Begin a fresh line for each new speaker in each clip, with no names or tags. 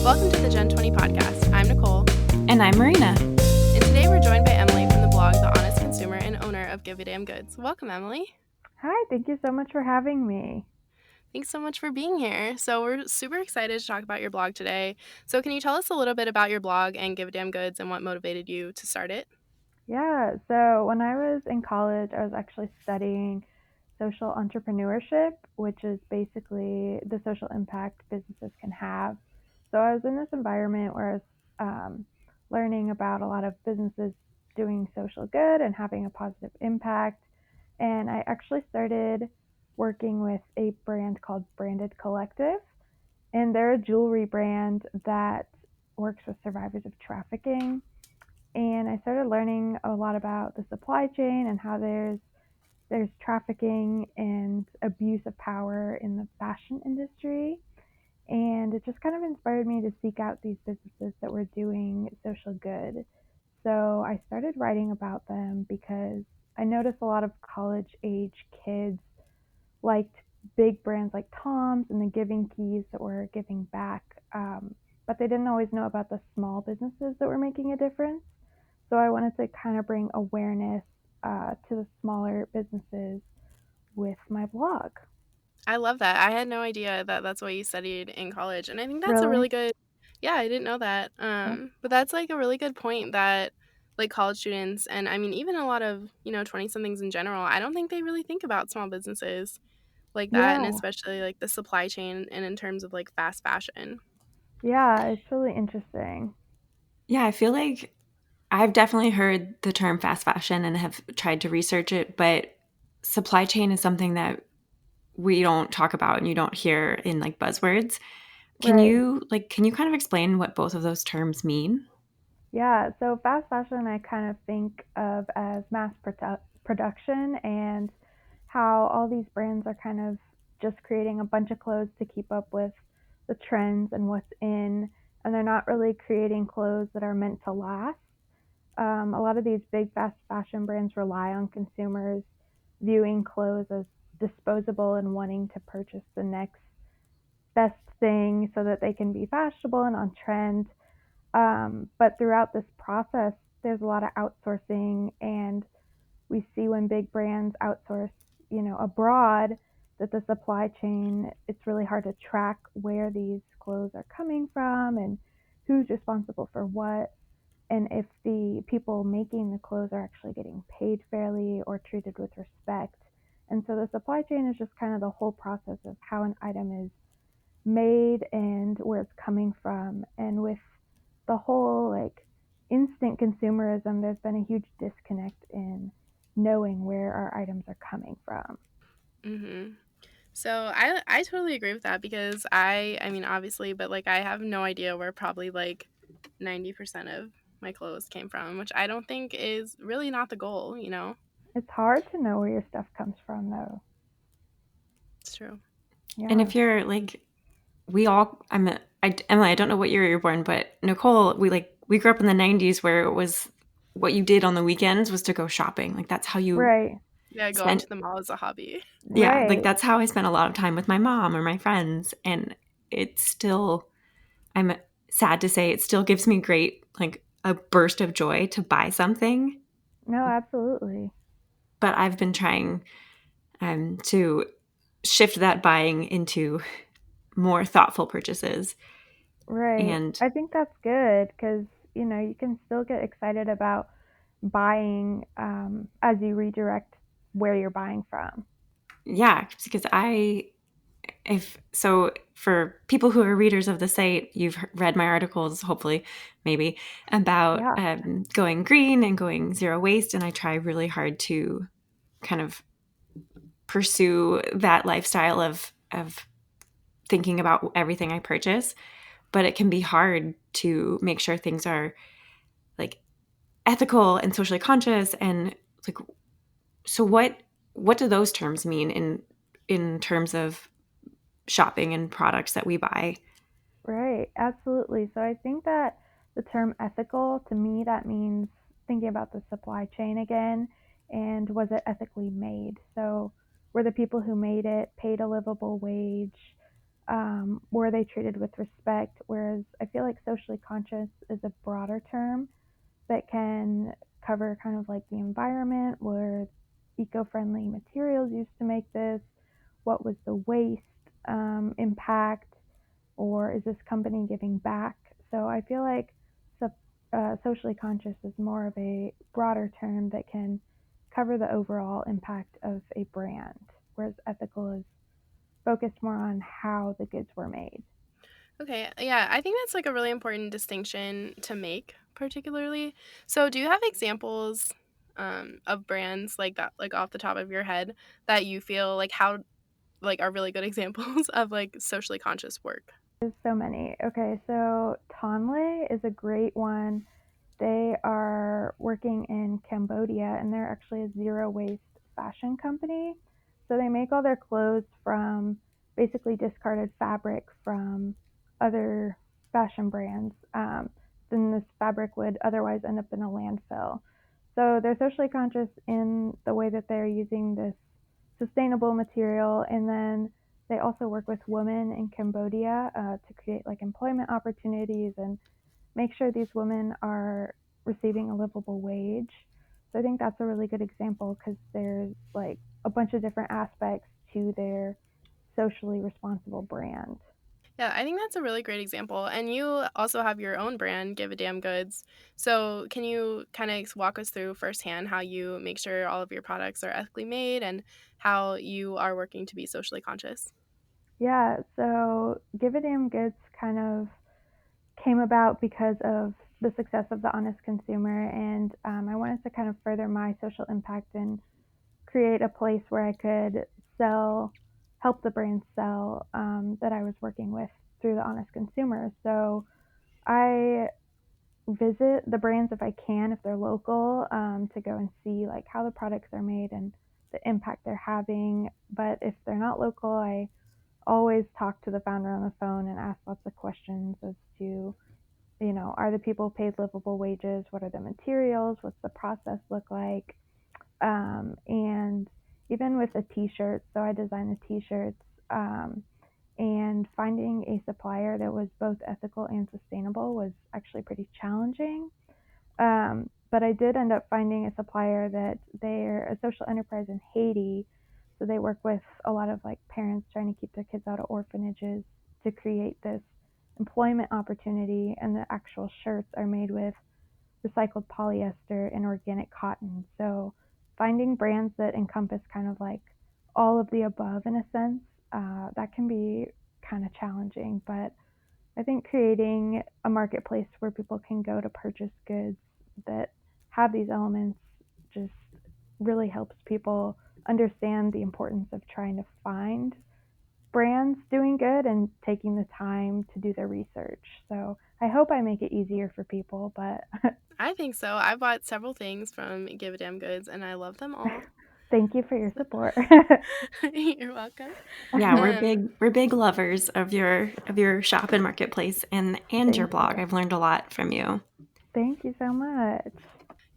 Welcome to the Gen 20 podcast. I'm Nicole.
And I'm Marina.
And today we're joined by Emily from the blog The Honest Consumer and owner of Givaudan Goods. Welcome, Emily.
Hi, thank you so much for having me.
Thanks so much for being here. So we're super excited to talk about your blog today. So can you tell us a little bit about your blog and Givaudan Goods and what motivated you to start it?
Yeah, so when I was in college, I was actually studying social entrepreneurship, which is basically the social impact businesses can have. So I was in this environment where I was learning about a lot of businesses doing social good and having a positive impact. And I actually started working with a brand called Branded Collective. And they're a jewelry brand that works with survivors of trafficking. And I started learning a lot about the supply chain and how there's trafficking and abuse of power in the fashion industry. And it just kind of inspired me to seek out these businesses that were doing social good. So I started writing about them because I noticed a lot of college age kids liked big brands like Tom's and the Giving Keys that were giving back, but they didn't always know about the small businesses that were making a difference. So I wanted to kind of bring awareness to the smaller businesses with my blog.
I love that. I had no idea that that's what you studied in college. And I think that's a
Really?
really good, yeah, I didn't know that. But that's like a really good point that like college students and I mean even a lot of, 20 somethings in general, I don't think they really think about small businesses like that, and
Yeah.
especially like the supply chain and in terms of like fast fashion.
Yeah, it's really interesting.
Yeah, I feel like I've definitely heard the term fast fashion and have tried to research it, but supply chain is something that we don't talk about and you don't hear in like buzzwords. Can
Right.
you kind of explain what both of those terms mean?
Yeah, so fast fashion I kind of think of as mass production and how all these brands are kind of just creating a bunch of clothes to keep up with the trends and what's in, and they're not really creating clothes that are meant to last. A lot of these big fast fashion brands rely on consumers viewing clothes as disposable and wanting to purchase the next best thing so that they can be fashionable and on trend. But throughout this process, there's a lot of outsourcing, and we see when big brands outsource, abroad, that the supply chain, it's really hard to track where these clothes are coming from and who's responsible for what, and if the people making the clothes are actually getting paid fairly or treated with respect. And so the supply chain is just kind of the whole process of how an item is made and where it's coming from. And with the whole like instant consumerism, there's been a huge disconnect in knowing where our items are coming from.
Mm-hmm. So I totally agree with that because I mean obviously, but like I have no idea where probably like 90% of my clothes came from, which I don't think is really not the goal,
It's hard to know where your stuff comes from, though.
It's true.
And
Yeah.
if you're like Emily, I don't know what year you're born, but Nicole, we grew up in the 90s where it was what you did on the weekends was to go shopping. Like that's how you
Right.
Yeah, going
spent
to the mall is a hobby.
Yeah, like
Right.
that's how I spent a lot of time with my mom or my friends. And it's still, I'm sad to say, it still gives me like a burst of joy to buy something.
No, absolutely.
But I've been trying to shift that buying into more thoughtful purchases.
Right.
And
I think that's good because, you can still get excited about buying as you redirect where you're buying from.
yeah, because for people who are readers of the site, you've read my articles, hopefully, maybe, about
Yeah.
going green and going zero waste. And I try really hard to kind of pursue that lifestyle of thinking about everything I purchase. But it can be hard to make sure things are like ethical and socially conscious. And like, so what do those terms mean in terms of shopping and products that we buy?
Right. Absolutely. So I think that the term ethical, to me, that means thinking about the supply chain again and was it ethically made? So were the people who made it paid a livable wage? were they treated with respect? Whereas I feel like socially conscious is a broader term that can cover kind of like the environment, where eco-friendly materials used to make this, what was the waste impact, or is this company giving back? So I feel like socially conscious is more of a broader term that can cover the overall impact of a brand, whereas ethical is focused more on how the goods were made.
Okay, yeah, I think that's like a really important distinction to make, particularly. So, do you have examples of brands like that, like off the top of your head, that you feel like how like are really good examples of like socially conscious work?
There's so many. Okay, so Tonle is a great one. They are working in Cambodia, and they're actually a zero waste fashion company. So they make all their clothes from basically discarded fabric from other fashion brands. Then this fabric would otherwise end up in a landfill. So they're socially conscious in the way that they're using this sustainable material, and then they also work with women in Cambodia to create like employment opportunities and make sure these women are receiving a livable wage. So I think that's a really good example because there's like a bunch of different aspects to their socially responsible brand.
Yeah, I think that's a really great example. And you also have your own brand, Give a Damn Goods. So, can you kind of walk us through firsthand how you make sure all of your products are ethically made and how you are working to be socially conscious?
Yeah, so Givaudan Goods kind of came about because of the success of the honest consumer, and I wanted to kind of further my social impact and create a place where I could sell, help the brands sell that I was working with through the honest consumer. So I visit the brands if I can, if they're local, to go and see like how the products are made and the impact they're having. But if they're not local, I always talk to the founder on the phone and ask lots of questions as to, are the people paid livable wages? What are the materials? What's the process look like? And even with the t-shirts, so I design the t-shirts, and finding a supplier that was both ethical and sustainable was actually pretty challenging. But I did end up finding a supplier that they're a social enterprise in Haiti. So they work with a lot of like parents trying to keep their kids out of orphanages to create this employment opportunity. And the actual shirts are made with recycled polyester and organic cotton. So finding brands that encompass kind of like all of the above in a sense, that can be kind of challenging. But I think creating a marketplace where people can go to purchase goods that have these elements just really helps people understand the importance of trying to find brands doing good and taking the time to do their research. So I hope I make it easier for people, but
I think so. I bought several things from Give a Damn Goods and I love them all.
thank you for your support.
You're welcome.
Yeah,
Um,
we're big lovers of your shop and marketplace and your
Thank
blog.
you.
I've learned a lot from you.
Thank you so much.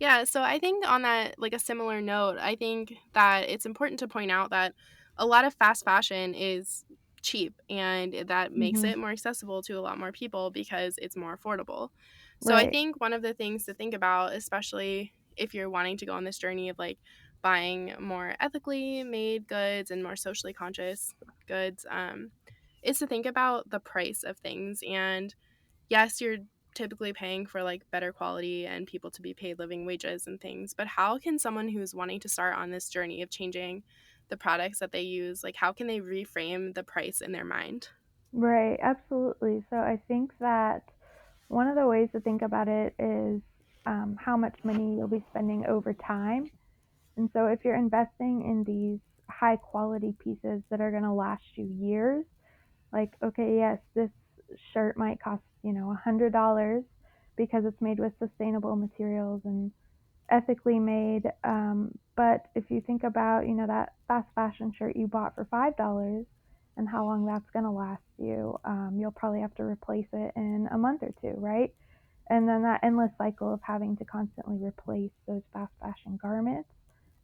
Yeah, so I think on that, like a similar note, I think that it's important to point out that a lot of fast fashion is cheap and that makes
Hmm.
it more accessible to a lot more people because it's more affordable. So I
Right.
think one of the things to think about, especially if you're wanting to go on this journey of like buying more ethically made goods and more socially conscious goods, is to think about the price of things. And yes, you're typically paying for like better quality and people to be paid living wages and things, but how can someone who's wanting to start on this journey of changing the products that they use, like how can they reframe the price in their mind?
Right. Absolutely. So I think that one of the ways to think about it is how much money you'll be spending over time. And so if you're investing in these high quality pieces that are going to last you years, like, okay, yes, this shirt might cost, $100 because it's made with sustainable materials and ethically made. But if you think about, that fast fashion shirt you bought for $5 and how long that's going to last you, you'll probably have to replace it in a month or two, right? And then that endless cycle of having to constantly replace those fast fashion garments.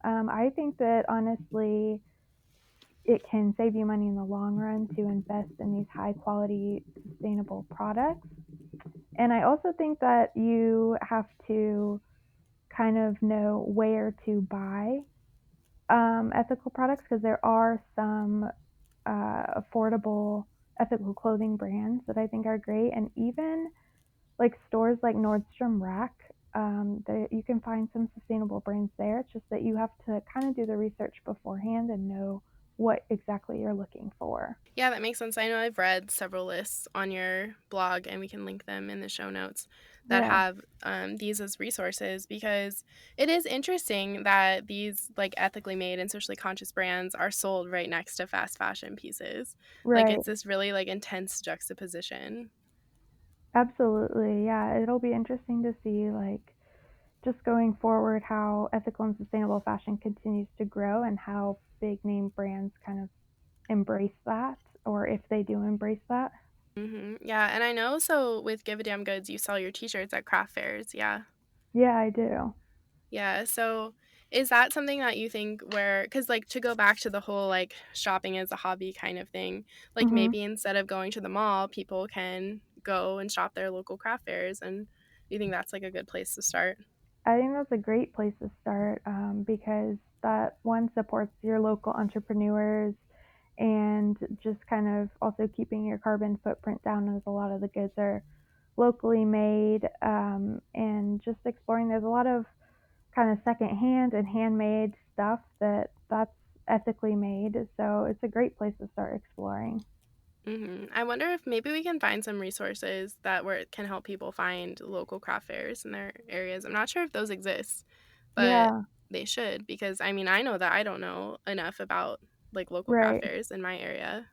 I think that honestly, it can save you money in the long run to invest in these high quality, sustainable products. And I also think that you have to kind of know where to buy ethical products, because there are some affordable ethical clothing brands that I think are great, and even like stores like Nordstrom Rack. You can find some sustainable brands there. It's just that you have to kind of do the research beforehand and know what exactly you're looking for.
Yeah, that makes sense. I know I've read several lists on your blog, and we can link them in the show notes that
Yeah,
have these as resources, because it is interesting that these like ethically made and socially conscious brands are sold right next to fast fashion pieces. Like
right.
it's this really like intense juxtaposition.
Absolutely. Yeah, it'll be interesting to see like just going forward how ethical and sustainable fashion continues to grow and how big name brands kind of embrace that, or if they do embrace that.
Yeah, and I know, so with Givaudan Goods, you sell your t-shirts at craft fairs. Yeah.
Yeah, I do.
Yeah, so is that something that you think where, cuz like to go back to the whole like shopping as a hobby kind of thing, like
Mhm.
maybe instead of going to the mall, people can go and shop their local craft fairs, and you think that's like a good place to start?
I think that's a great place to start, because that one supports your local entrepreneurs and just kind of also keeping your carbon footprint down, as a lot of the goods are locally made, and just exploring. There's a lot of kind of secondhand and handmade stuff that's ethically made, so it's a great place to start exploring.
I wonder if maybe we can find some resources that where it can help people find local craft fairs in their areas. I'm not sure if those exist, but
Yeah,
they should, because I mean, I know that I don't know enough about like local craft
right.
fairs in my area.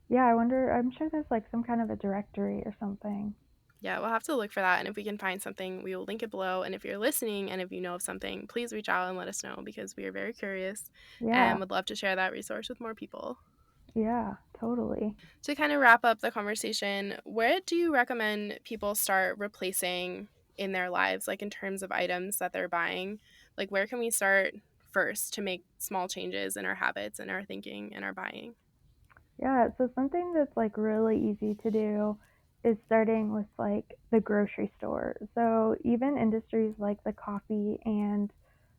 Yeah, I wonder. I'm sure there's like some kind of a directory or something.
Yeah, we'll have to look for that, and if we can find something, we will link it below, and if you're listening and if you know of something, please reach out and let us know, because we are very curious and
Yeah,
would love to share that resource with more people.
yeah, totally.
To kind of wrap up the conversation, where do you recommend people start replacing in their lives, like in terms of items that they're buying? Like, where can we start first to make small changes in our habits and our thinking and our buying?
Yeah, so something that's like really easy to do is starting with like the grocery store. So even industries like the coffee and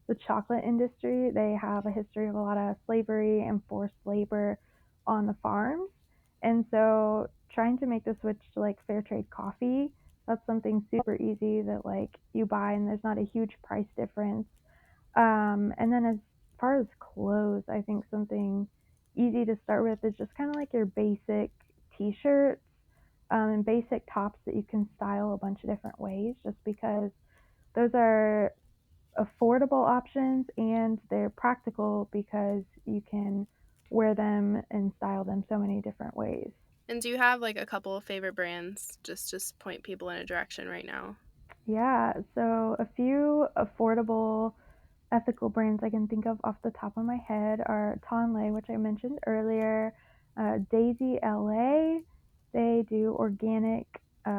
the chocolate industry, they have a history of a lot of slavery and forced labor on the farms. And so trying to make the switch to like fair trade coffee, that's something super easy that like you buy and there's not a huge price difference. And then as far as clothes, I think something easy to start with is just kind of like your basic t-shirts, and basic tops that you can style a bunch of different ways, just because those are affordable options and they're practical because you can wear them and style them so many different ways.
And do you have like a couple of favorite brands, just point people in a direction right now?
Yeah, so a few affordable ethical brands I can think of off the top of my head are Tonle, which I mentioned earlier, Dazey LA. They do organic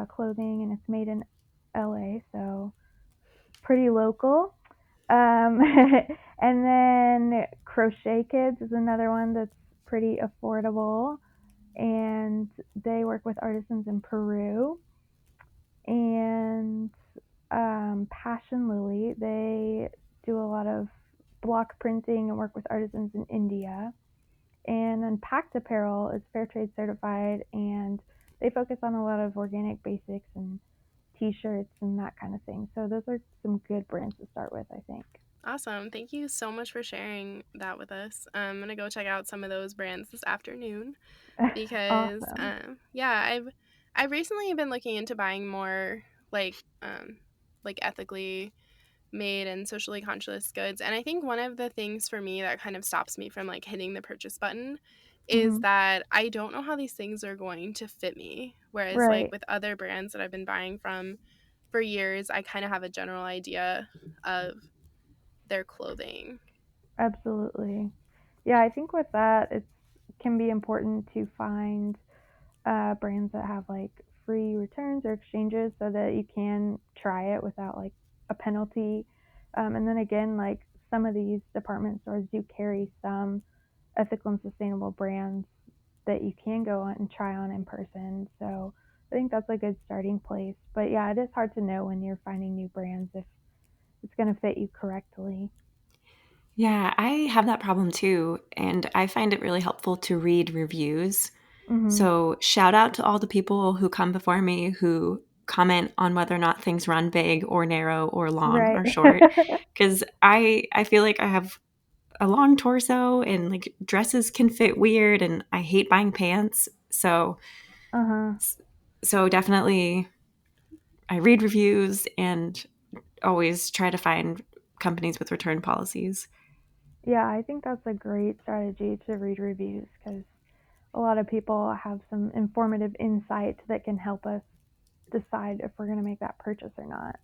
clothing and it's made in LA, so pretty local. Um, and then Crochet Kids is another one that's pretty affordable, and they work with artisans in Peru. And Passion Lily, they do a lot of block printing and work with artisans in India. And then PACT Apparel is fair trade certified, and they focus on a lot of organic basics and t-shirts and that kind of thing. So those are some good brands to start with, I think.
Awesome. Thank you so much for sharing that with us. I'm going to go check out some of those brands this afternoon, because
Awesome.
yeah, I've recently been looking into buying more like like ethically made and socially conscious goods, and I think one of the things for me that kind of stops me from like hitting the purchase button is
Hmm.
that I don't know how these things are going to fit me, whereas like
Right.
with other brands that I've been buying from for years, I kind of have a general idea of their clothing.
Absolutely. Yeah, I think with that, it can be important to find brands that have like free returns or exchanges so that you can try it without like a penalty. And then again, like some of these department stores do carry some ethical and sustainable brands that you can go on and try on in person. So I think that's a good starting place. But yeah, it is hard to know when you're finding new brands if it's going to fit you correctly.
Yeah, I have that problem too, and I find it really helpful to read reviews.
Mm-hmm.
So, shout out to all the people who come before me who comment on whether or not things run big or narrow or long
Right.
or short, because I feel like I have a long torso and like dresses can fit weird, and I hate buying pants.
Uh-huh.
So definitely I read reviews and always try to find companies with return policies.
Yeah, I think that's a great strategy to read reviews because a lot of people have some informative insight that can help us decide if we're going to make that purchase or not.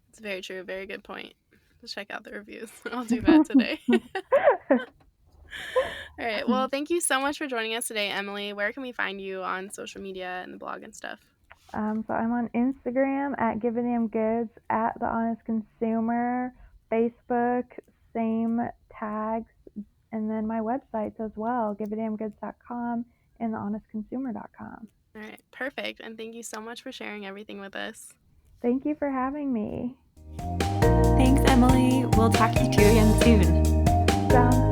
It's very true. Very good point. Let's check out the reviews. I'll do that today. All right. Well, thank you so much for joining us today, Emily. Where can we find you on social media and the blog and stuff?
So I'm on Instagram at Givaudan Goods, at The Honest Consumer, Facebook, same tags, and then my websites as well, givaudan.goods.com and thehonestconsumer.com.
All right. Perfect. And thank you so much for sharing everything with us.
Thank you for having me.
Thanks, Emily. We'll talk to you again soon.
Sounds